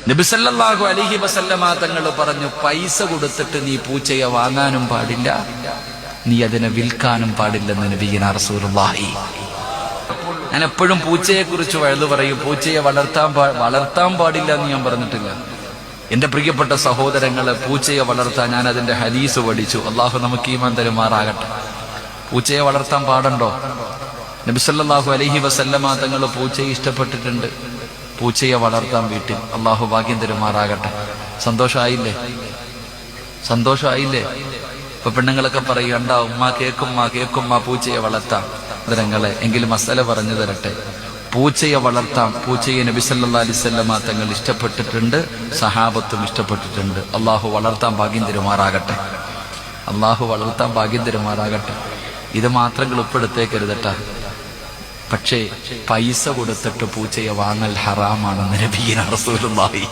നബി സല്ലല്ലാഹു അലൈഹി വസല്ലമ തങ്ങൾ പറഞ്ഞു, പൈസ കൊടുത്തിട്ട് നീ പൂച്ചയെ വാങ്ങാനും പാടില്ല, നീ അതിനെ വിൽക്കാനും പാടില്ലെന്ന് നബിയിന റസൂലുള്ളാഹി. ഞാൻ എപ്പോഴും പൂച്ചയെ കുറിച്ച് വഴുതു പറയും. പൂച്ചയെ വളർത്താൻ പാടില്ല എന്ന് ഞാൻ പറഞ്ഞിട്ടില്ല. എന്റെ പ്രിയപ്പെട്ട സഹോദരങ്ങളെ, പൂച്ചയെ വളർത്താൻ ഞാൻ അതിന്റെ ഹദീസ് പഠിച്ചു. അള്ളാഹു നമുക്ക് ഈമാൻ തരുമാറാകട്ടെ. പൂച്ചയെ വളർത്താൻ പാടുണ്ടോ? നബി സല്ലല്ലാഹു അലൈഹി വസല്ലമ തങ്ങൾ പൂച്ചയെ ഇഷ്ടപ്പെട്ടിട്ടുണ്ട്. പൂച്ചയെ വളർത്താൻ വീട്ടിൽ. അള്ളാഹു ഭാഗ്യം തരുമാറാകട്ടെ. സന്തോഷമായില്ലേ? സന്തോഷമായില്ലേ? ഇപ്പൊ പെണ്ണുങ്ങളൊക്കെ പറയണ്ട, ഉമ്മ കേക്കുമ്മ പൂച്ചയെ വളർത്താം. ദരങ്ങളെ, എങ്കിലും മസല പറഞ്ഞു തരട്ടെ. പൂച്ചയെ വളർത്താം. പൂച്ചയെ നബി സല്ലല്ലാഹു അലൈഹി വസല്ലമ തങ്ങൾ ഇഷ്ടപ്പെട്ടിട്ടുണ്ട്, സഹാബത്തും ഇഷ്ടപ്പെട്ടിട്ടുണ്ട്. അള്ളാഹു വളർത്താൻ ഭാഗ്യം തരുമാറാകട്ടെ. അള്ളാഹു വളർത്താൻ ഭാഗ്യം തരുമാറാകട്ടെ. ഇത് മാത്രം എളുപ്പെടുത്തേക്കരുതട്ട. പക്ഷേ പൈസ കൊടുത്തിട്ട് പൂച്ചയെ വാങ്ങൽ ഹറാമാണെന്ന് നബിയിന റസൂലുള്ളാഹി.